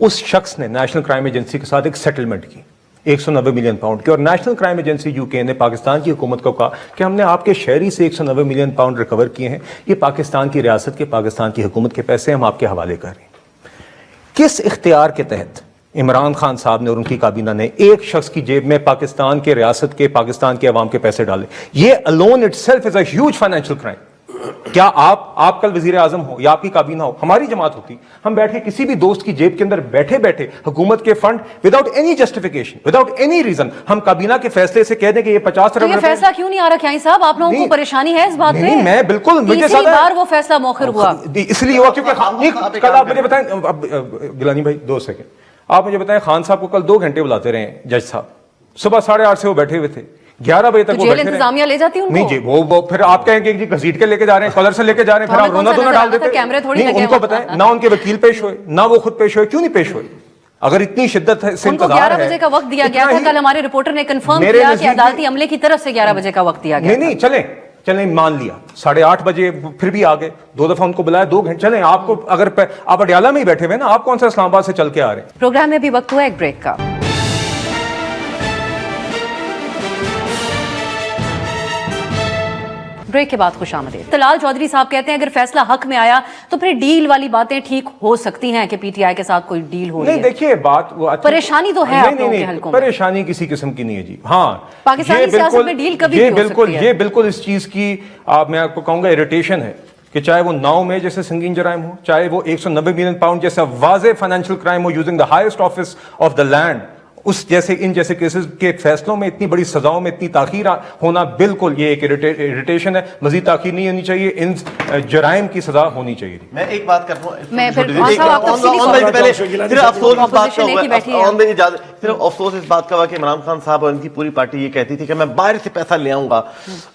اس شخص نے نیشنل کرائم ایجنسی کے ساتھ ایک سیٹلمنٹ کی 190 ملین پاؤنڈ کی, اور نیشنل کرائم ایجنسی یو کے نے پاکستان کی حکومت کو کہا کہ ہم نے آپ کے شہری سے 190 ملین پاؤنڈ ریکور کیے ہیں, یہ پاکستان کی ریاست کے, پاکستان کی حکومت کے پیسے ہم آپ کے حوالے کر رہے ہیں. کس اختیار کے تحت عمران خان صاحب نے اور ان کی کابینہ نے ایک شخص کی جیب میں پاکستان کے ریاست کے, پاکستان کے عوام کے پیسے ڈالے؟ یہ alone itself is a huge financial crime. کیا آپ کل وزیر اعظم ہو یا آپ کی کابینہ ہو، ہماری جماعت ہوتی، ہم بیٹھ کے کسی بھی دوست کی جیب کے اندر بیٹھے بیٹھے حکومت کے fund without any justification, without any reason, ہم کابینہ کے فیصلے سے کہہ دیں کہ یہ 50 تو یہ فیصلہ کیوں نہیں آ رہا کیانی صاحب؟ آپ لوگوں کو پریشانی ہے اس بات پہ؟ میں بالکل، مجھے تیسری بار وہ فیصلہ مؤخر ہوا اس لیے ہوا کیونکہ کل آپ مجھے بتائیں گیلانی بھائی 2 سیکنڈ، آپ مجھے بتائیں خان صاحب کو کل 2 گھنٹے بلاتے رہے جج صاحب، صبح 8:30 سے وہ بیٹھے ہوئے تھے، 11 بجے تک وہ جیل انتظامیہ لے جاتی ان کو؟ نہیں جی، وہ پھر آپ کہیں گے جی گھسیٹ کے لے کے جا رہے ہیں، کالر سے لے کے جا رہے ہیں، پھر آپ رونا دھونا ڈال دیتے ہیں۔ نہیں، ان کو بتائیں، نہ ان کے وکیل پیش ہوئے، نہ وہ خود پیش ہوئے، کیوں نہیں پیش ہوئے؟ اگر اتنی شدت سے ان کو انتظار ہے، 11 بجے کا وقت دیا گیا تھا، کل ہمارے رپورٹر نے کنفرم کیا کہ عدالتی عملے کی طرف سے 11 بجے کا وقت دیا گیا۔ نہیں چلیں مان لیا 8:30 بجے پھر بھی آ گئے، 2 دفعہ ان کو بلایا، 2 گھنٹے چلیں، آپ کو اگر آپ اڈیالہ میں ہی بیٹھے ہوئے نا، آپ کون سا اسلام آباد سے چل کے آ رہے ہیں؟ پروگرام میں بھی وقت ہوا ایک بریک کا۔ بریک کے بعد خوش آمدید۔ طلال چودھری صاحب کہتے ہیں اگر فیصلہ حق میں آیا تو پھر ڈیل والی باتیں ٹھیک ہو سکتی ہیں کہ پی ٹی آئی کے ساتھ کوئی ڈیل ہو رہی ہے۔ نہیں دیکھیے بات وہ پریشانی تو ہے آپ لوگوں کے حلقوں میں، پریشانی کسی قسم کی نہیں ہے جی۔ ہاں پاکستانی سیاست میں ڈیل کبھی بھی ہو سکتی ہے۔ یہ بالکل اس چیز کی میں آپ کو کہوں گا اریٹیشن ہے کہ چاہے وہ 9 مئی جیسے سنگین جرائم ہو، چاہے وہ 190 ملین پاؤنڈ جیسا واضح فائنینشیل کرائم ہو using the highest office of the land, ان جیسے کیسز کے فیصلوں میں اتنی بڑی سزاؤں میں اتنی تاخیر ہونا، بالکل یہ ایک اریٹیشن ہے۔ مزید تاخیر نہیں ہونی چاہیے، ان جرائم کی سزا ہونی چاہیے۔ میں ایک بات کرتا ہوں، میں پھر صرف افسوس اس بات کا ہوا کہ عمران خان صاحب اور ان کی پوری پارٹی یہ کہتی تھی کہ میں باہر سے پیسہ لے آؤں گا،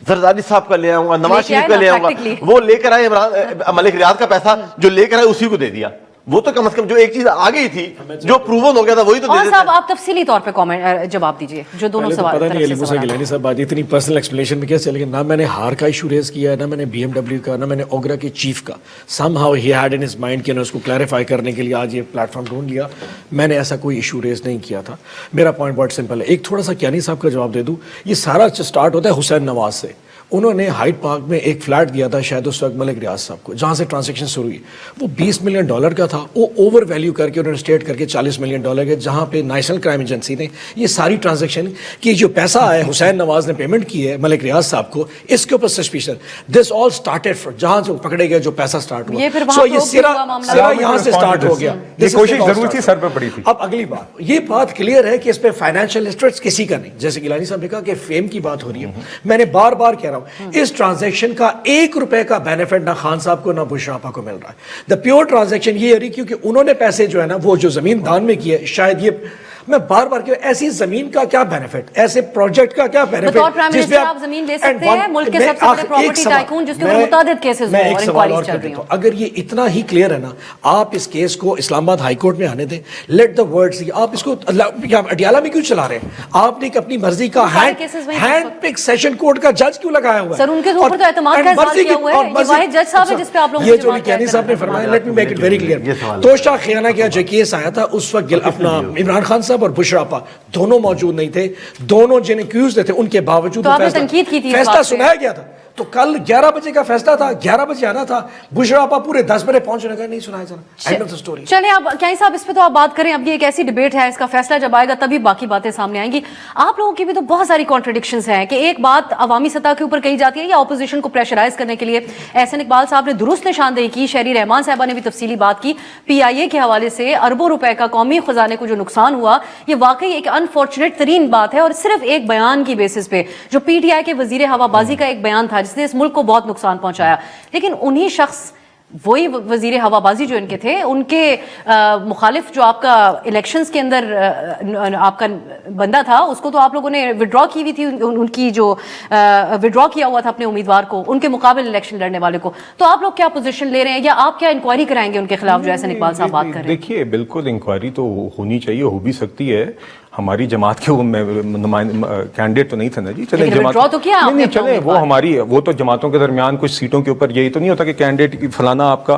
زرداری صاحب کا لے آؤں گا، نواز شریف کا لے آؤں گا، وہ لے کر آئے ملک ریاض کا پیسہ جو لے کر آئے اسی کو دے دیا۔ وہ تو کم از کم جو ایک چیز آ گئی تھی، جو پروون ہو گیا تھا، وہی تو دے دیتے۔ صاحب آپ تفصیلی طور پہ جواب دیجئے جو دونوں سوال پتہ نہیں علی موسیٰ گیلانی صاحب بات اتنی پرسنل ایکسپلینیشن میں کیسے، لیکن نہ میں نے ہار کا ایشو ریز کیا ہے، نہ میں نے بی ایم ڈبلیو کا، نہ میں نے اوگرا کے چیف کا۔ Some how he had in his mind کہ اس کو کلیریفائی کرنے کے لیے آج یہ پلیٹ فارم ڈھونڈ لیا۔ میں نے ایسا کوئی ایشو ریز نہیں کیا تھا۔ میرا پوائنٹ بہت سمپل ہے، ایک تھوڑا سا کیانی صاحب کا جواب دے دوں۔ یہ سارا سٹارٹ ہوتا ہے حسین نواز سے۔ انہوں نے ہائیڈ پارک میں ایک فلیٹ دیا تھا شاید اس وقت ملک ریاض صاحب کو، جہاں سے ٹرانزیکشن شروع ہوئی، وہ $20 ملین کا تھا، وہ اوور ویلیو کر کے انہوں نے اسٹیٹ کر کے $40 ملین کے، جہاں پہ نیشنل کرائم ایجنسی نے یہ ساری ٹرانزیکشن کی جو پیسہ آیا حسین نواز نے پیمنٹ کی ہے ملک ریاض صاحب کو، اس کے اوپر سسپیشن دس آل اسٹارٹیڈ جہاں سے پکڑے گئے جو پیسہ اسٹارٹ ہوا، سو یہ سرا یہاں سے اسٹارٹ ہو گیا۔ یہ کوشش ضرور تھی، سر پہ پڑی تھی۔ اب اگلی بات، یہ بات کلیئر ہے کہ اس پہ فائنینشیل انٹرسٹ کسی کا نہیں، جیسے گیلانی صاحب نے کہا کہ فیم کی بات ہو رہی ہے۔ میں نے بار بار کہہ رہا ہوں اس ٹرانزیکشن کا $1 کا بینیفٹ نہ خان صاحب کو نہ بشرا آپا کو مل رہا ہے۔ دا پیور ٹرانزیکشن یہ ہے کیونکہ انہوں نے پیسے جو ہے نا وہ جو زمین دان میں کی ہے، شاید یہ میں بار بار کہ ایسی زمین کا کیا بینیفٹ، ایسے پروجیکٹ کا کیا بینیفٹ جس پہ آپ زمین لے سکتے ہیں، ملک کے سب سے بڑے پراپرٹی ٹائکون جس کے اوپر متعدد کیسز میں ایک سوال اور کر دیتا ہوں، اگر یہ اتنا ہی کلیئر ہے نا، آپ اس کیس کو اسلام آباد ہائی کورٹ میں آنے دیں، لیٹ دا ورڈز، آپ اس کو اڈیالہ میں کیوں چلا رہے ہیں؟ آپ نے اپنی مرضی کا ہینڈ پک سیشن کورٹ کا جج کیوں لگایا ہوا ہے؟ سر ان کے اوپر تو اعتماد کا اظہار کیا ہوا ہے، یہ واحد جج صاحب ہے جس پہ آپ لوگوں یہ جو کیانی صاحب نے فرمایا، let me make it very clear, توشہ خیانہ کا جو کیس آیا تھا اس وقت اپنا عمران خان صاحب اور بشرا آپا دونوں موجود نہیں تھے، دونوں جن ایکیوزڈ تھے ان کے باوجود فیصلہ سنایا گیا تھا۔ تو کل 11 بجے کا فیصلہ تھا، 11 بجے آنا تھا، بشرا آپا پورے 10 بجے پہنچنے کا نہیں سنایا جانا۔ And of the story. چلیں آپ کیا صاحب اس پہ تو آپ بات کریں، اب یہ ایک ایسی ڈیبیٹ ہے، اس کا فیصلہ جب آئے گا تبھی باقی باتیں سامنے آئیں گی۔ آپ لوگوں کی بھی تو بہت ساری کانٹرڈکشنز ہیں کہ ایک بات عوامی سطح کے اوپر کہی جاتی ہے یا اپوزیشن کو پریشرائز کرنے کے لیے احسن اقبال صاحب نے درست نشاندہی کی، شہری رحمان صاحبہ نے بھی تفصیلی بات کی، پی آئی اے کے حوالے سے اربوں روپے کا قومی خزانے کو جو نقصان ہوا، یہ واقعی ایک انفارچونیٹ ترین بات ہے، اور صرف ایک بیان کی بیسس پہ جو پی ٹی آئی کے وزیر ہوا بازی کا ایک بیان تھا جس نے اس ملک کو بہت نقصان پہنچایا، لیکن انہی شخص وہی وزیر ہوا بازی جو ان کے تھے، ان کے مخالف جو آپ کا الیکشنز کے اندر آپ کا بندہ تھا، اس کو تو آپ لوگوں نے وڈرا کی ہوئی تھی، ان کی جو وڈرا کیا ہوا تھا اپنے امیدوار کو، ان کے مقابل الیکشن لڑنے والے کو، تو آپ لوگ کیا پوزیشن لے رہے ہیں یا آپ کیا انکوائری کرائیں گے ان کے خلاف جو احسن اقبال صاحب بات کر رہے ہیں؟ دیکھیے بالکل انکوائری تو ہونی چاہیے، ہو بھی سکتی ہے۔ ہماری جماعت کے وہ کینڈیڈیٹ تو نہیں تھے نا جی، چلیں جماعت نہیں چلیں، وہ ہماری وہ تو جماعتوں کے درمیان کچھ سیٹوں کے اوپر یہی تو نہیں ہوتا کہ کینڈیڈیٹ فلانا آپ کا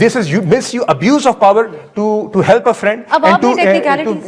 This is abuse of power to help a friend and to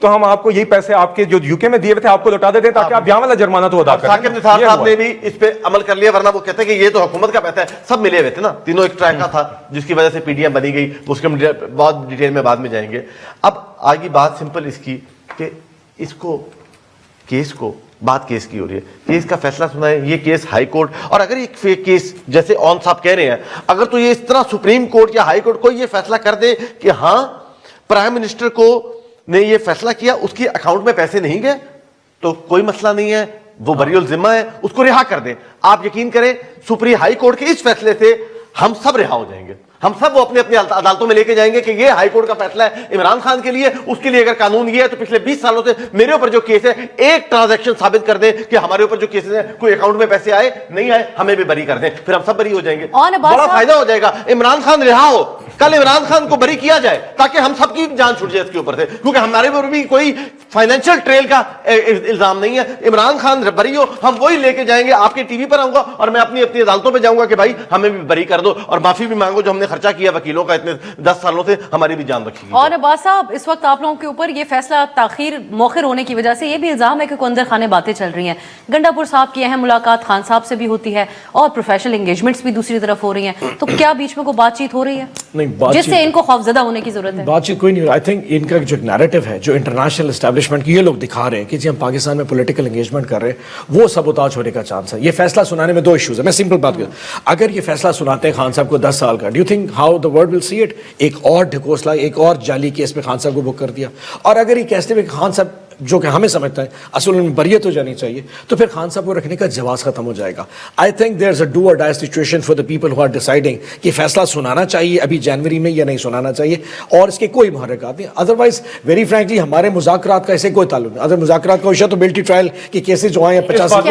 تو ہم آپ کو یہی پیسے آپ کے جو یوکے میں دیے ہوئے تھے آپ کو لوٹا دیتے ہیں تاکہ آپ یہاں والا جرمانہ تو ادا کریں. ثاقب نثار صاحب نے بھی اس پہ عمل کر لیا, ورنہ وہ کہتے ہیں کہ یہ تو حکومت کا پیسہ ہے. سب ملے ہوئے تھے نا, تینوں ایک ٹرائکا تھا جس کی وجہ سے پی ڈی ایم بنی گئی, اس کے بہت ڈیٹیل میں بعد میں جائیں گے. اب آگے بات سمپل اس کی کہ اس کو کیس کو بات کیس کی ہو رہی ہے, کیس کا فیصلہ سنا ہے, یہ کیس ہائی کورٹ, اور اگر ایک فیک کیس جیسے اون صاحب کہہ رہے ہیں, اگر تو یہ اس طرح سپریم کورٹ یا ہائی کورٹ کو یہ فیصلہ کر دے کہ ہاں پرائم منسٹر کو نے یہ فیصلہ کیا, اس کی اکاؤنٹ میں پیسے نہیں گئے, تو کوئی مسئلہ نہیں ہے, وہ بری الذمہ ہے, اس کو رہا کر دیں. آپ یقین کریں سپریم ہائی کورٹ کے اس فیصلے سے ہم سب رہا ہو جائیں گے, ہم سب وہ اپنی اپنی عدالتوں میں لے کے جائیں گے کہ یہ ہائی کورٹ کا فیصلہ ہے عمران خان کے لیے, اس کے لیے اگر قانون یہ ہے تو پچھلے 20 سالوں سے میرے اوپر جو کیس ہے ایک ٹرانزیکشن ثابت کر دیں کہ ہمارے اوپر جو کیسز ہیں کوئی اکاؤنٹ میں پیسے آئے نہیں آئے, ہمیں بھی بری کر دیں, پھر ہم سب بری ہو جائیں گے. بڑا فائدہ ہو جائے گا, عمران خان رہا ہو, کل عمران خان کو بری کیا جائے تاکہ ہم سب کی جان چھوٹ جائے اس کے اوپر سے, کیونکہ ہمارے اوپر بھی کوئی فائنینشیل ٹریل کا الزام نہیں ہے. عمران خان بری ہو, ہم وہی لے کے جائیں گے, آپ کے ٹی وی پر آؤں گا اور میں اپنی عدالتوں پہ جاؤں گا کہ بھائی ہمیں بھی بری کر دو اور معافی بھی مانگو جو ہم نے خرچہ کیا وکیلوں کا اتنے 10 سالوں سے, ہماری بھی جان رکھی. اور عباس صاحب اس وقت آپ لوگوں کے اوپر یہ فیصلہ تاخیر مؤخر ہونے کی وجہ سے یہ بھی الزام ہے کہ اندر خانے باتیں چل رہی ہیں. گنڈا پور صاحب کی اہم ملاقات خان صاحب سے بھی ہوتی ہے اور پروفیشنل انگیجمنٹس بھی دوسری طرف ہو رہی ہیں, تو کیا بیچ میں کوئی بات چیت ہو رہی ہے نہیں جس سے ان کو خوفزدہ ہونے کی ضرورت ہے؟ بات چیت کوئی نہیں. آئی تھنک ان کا جو نیریٹو ہے جو انٹرنیشنل اسٹیبلشمنٹ کی یہ لوگ دکھا رہے ہیں کہ جی ہم پاکستان میں پولیٹیکل انگیجمنٹ کر رہے ہیں, وہ سبوتاج ہونے کا چانس ہے. یہ فیصلہ سنانے میں 2 ایشوز ہیں, میں سمپل بات کروں, اگر یہ فیصلہ سناتے ہیں خان صاحب کو 10 سال کا, do you think how the world will see it, ایک اور ڈھکوسلا ایک اور جعلی کیس میں خان صاحب کو بک کر دیا, اور اگر یہ کہتے ہیں کہ خان صاحب جو کہ ہمیں سمجھتا ہے اصل میں بریت ہو جانی چاہیے, تو پھر خان صاحب کو رکھنے کا جواز ختم ہو جائے گا. I think there is a do or die situation for the people who are deciding کہ فیصلہ سنانا چاہیے ابھی جنوری میں یا نہیں سنانا چاہیے, اور اس کے کوئی محرکات نہیں. ادروائز ویری فرینکلی ہمارے مذاکرات کا اسے کوئی تعلق نہیں. اگر مذاکرات کا اشیا تو ملٹی ٹرائل کے کیسز جو آئے ہیں 50 آپ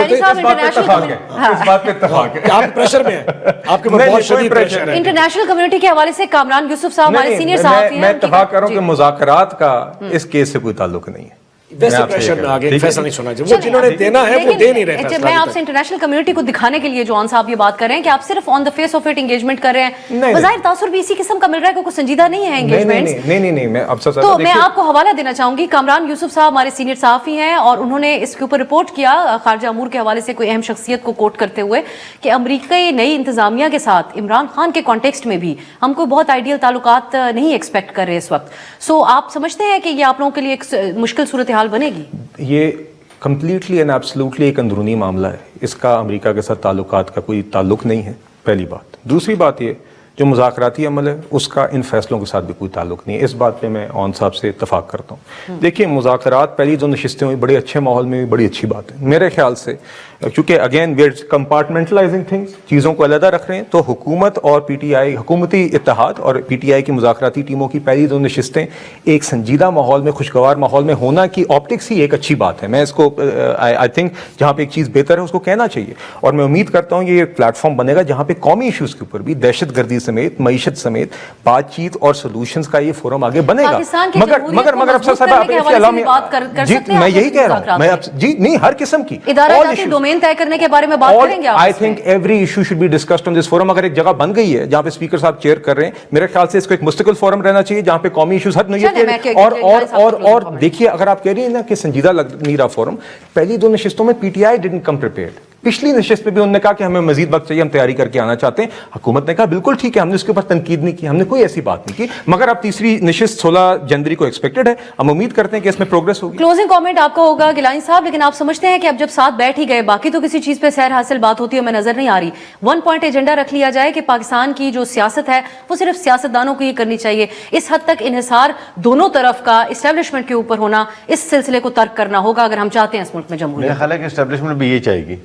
پریشر میں ہیں, آپ کے بہت شدید پریشر ہے. انٹرنیشنل کمیونٹی کے حوالے سے کامران یوسف صاحب ہمارے سینئر صحافی ہیں, میں اتفاق کر رہا ہوں کہ مذاکرات کا اس کیس سے کوئی تعلق نہیں ہے. ویسے پریشر میں آگے فیصلہ نہیں سنا چاہیے, وہ جنہوں نے دینا ہے وہ دے نہیں رہے فیصلہ. میں آپ سے انٹرنیشنل کمیونٹی کو دکھانے کے لیے جوان صاحب یہ بات کر رہے ہیں کہ آپ صرف on the face of it engagement کر رہے ہیں, بظاہر تاثر بھی اسی قسم کا مل رہا ہے کہ کوئی سنجیدہ نہیں ہے انگیجمنٹ. نہیں میں اب تو میں آپ کو حوالہ دینا چاہوں گی, کامران یوسف صاحب ہمارے سینئر صحافی ہیں اور انہوں نے اس کے اوپر رپورٹ کیا خارجہ امور کے حوالے سے کوئی اہم شخصیت کو کوٹ کرتے ہوئے کہ امریکہ نئی انتظامیہ کے ساتھ عمران خان کے کانٹیکسٹ میں بھی ہم کوئی بہت آئیڈیل تعلقات نہیں ایکسپیکٹ کر رہے اس وقت. سو آپ سمجھتے ہیں کہ یہ آپ لوگوں کے لیے ایک مشکل صورتحال بنے گی؟ یہ کمپلیٹلی اینڈ ایبسلیوٹلی ایک اندرونی معاملہ ہے, اس کا امریکہ کے ساتھ تعلقات کا کوئی تعلق نہیں ہے, پہلی بات. دوسری بات یہ جو مذاکراتی عمل ہے اس کا ان فیصلوں کے ساتھ بھی کوئی تعلق نہیں ہے. اس بات پہ میں اون صاحب سے اتفاق کرتا ہوں. دیکھیے مذاکرات پہلی جو نشستیں ہوئی بڑے اچھے ماحول میں بھی بڑی اچھی بات ہے میرے خیال سے, کیونکہ اگین وی آر کمپارٹمنٹلائزنگ تھنگس, چیزوں کو علیحدہ رکھ رہے ہیں. تو حکومت اور پی ٹی آئی, حکومتی اتحاد اور پی ٹی آئی کی مذاکراتی ٹیموں کی پہلی دو نشستیں ایک سنجیدہ ماحول میں, خوشگوار ماحول میں ہونا کی آپٹکس ہی ایک اچھی بات ہے. میں اس کو آئی تھنک جہاں پہ ایک چیز بہتر ہے اس کو کہنا چاہیے, اور میں امید کرتا ہوں یہ ایک پلیٹ فارم بنے گا جہاں پہ قومی ایشوز کے اوپر بھی دہشت گردی سمیت معیشت سمیت بات چیت اور سولوشنز کا یہ فورم آگے بنے گا. مگر افسر صاحب جی میں یہی کہہ رہا ہوں, میں جی نہیں ہر قسم کی ڈومین طے کرنے کے بارے میں بات کریں گے. I think every issue should be discussed on this forum. اگر ایک جگہ بن گئی ہے جہاں پہ اسپیکر صاحب چیئر کر رہے ہیں, میرے خیال سے اس کو ایک مستقل فورم رہنا چاہیے جہاں پہ قومی ایشوز ہر نوعیت اور دیکھیے اگر آپ کہہ رہی ہیں نا کہ سنجیدہ لگ نہیں رہا فورم, پہلی دو نشستوں میں P T I didn't come prepared. پچھلی نشست میں بھی انہوں نے کہا کہ ہمیں مزید وقت چاہیے, ہم تیاری کر کے آنا چاہتے ہیں. حکومت نے کہا بالکل ٹھیک ہے, ہم نے اس کے اوپر تنقید نہیں کی, ہم نے کوئی ایسی بات نہیں کی. مگر اب تیسری نشست 16 جنوری کو ایکسپیکٹڈ ہے, ہم امید کرتے ہیں کہ اس میں پروگرس ہوگی. کلوزنگ کامنٹ آپ کا ہوگا گیلانی صاحب, لیکن آپ سمجھتے ہیں کہ اب جب ساتھ بیٹھ ہی گئے, باقی تو کسی چیز پہ سیر حاصل بات ہوتی ہے ہمیں نظر نہیں آ رہی, 1 پوائنٹ ایجنڈا رکھ لیا جائے کہ پاکستان کی جو سیاست ہے وہ صرف سیاستدانوں کو یہ کرنی چاہیے. اس حد تک انحصار دونوں طرف کا اسٹیبلشمنٹ کے اوپر ہونا, اس سلسلے کو ترک کرنا ہوگا اگر ہم چاہتے ہیں اس ملک میں جمہوریت. میرا خیال ہے کہ اسٹیبلشمنٹ بھی یہ چاہے گی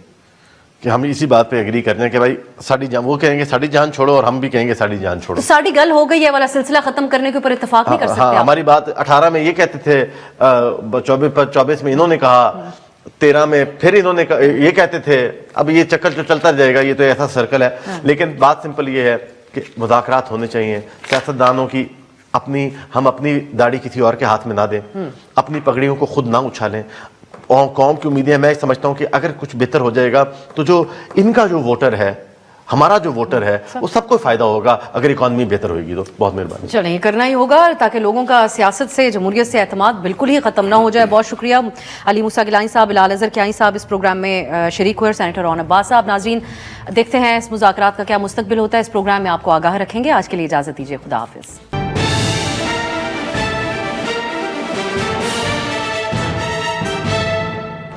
کہ ہم اسی بات پہ ایگری کرنے کہ بھائی ساڑی جان, وہ کہیں گے ساڑی جان چھوڑو اور ہم بھی کہیں گے ساڑی جان چھوڑو. تو ساڑی گل ہو گئی ہے والا سلسلہ ختم کرنے کے اوپر اتفاق نہیں کر سکتے. ہاں ہماری بات 18 میں یہ کہتے تھے, 24 میں انہوں نے کہا, 13 میں پھر انہوں نے یہ کہتے تھے. اب یہ چکر جو چلتا جائے گا, یہ تو ایسا سرکل ہے. لیکن بات سمپل یہ ہے کہ مذاکرات ہونے چاہیے. سیاستدانوں کی ہم اپنی داڑھی کسی اور کے ہاتھ میں نہ دیں, اپنی پگڑیوں کو خود نہ اچھالیں. قوم کی امیدیں, میں سمجھتا ہوں کہ اگر کچھ بہتر ہو جائے گا تو جو ان کا جو ووٹر ہے ہمارا جو ووٹر ہے وہ سب کو فائدہ ہوگا اگر اکانومی بہتر ہوئے گی تو. بہت مہربانی. چلیں یہ کرنا ہی ہوگا تاکہ لوگوں کا سیاست سے جمہوریت سے اعتماد بالکل ہی ختم نہ ہو جائے. بہت شکریہ علی موسیٰ گیلانی صاحب, بلال اظہر کیانی صاحب اس پروگرام میں شریک ہوئے, اور سینیٹر رون عباس صاحب. ناظرین دیکھتے ہیں اس مذاکرات کا کیا مستقبل ہوتا ہے. اس پروگرام میں آپ کو آگاہ رکھیں گے. آج کے لیے اجازت دیجیے, خدا حافظ.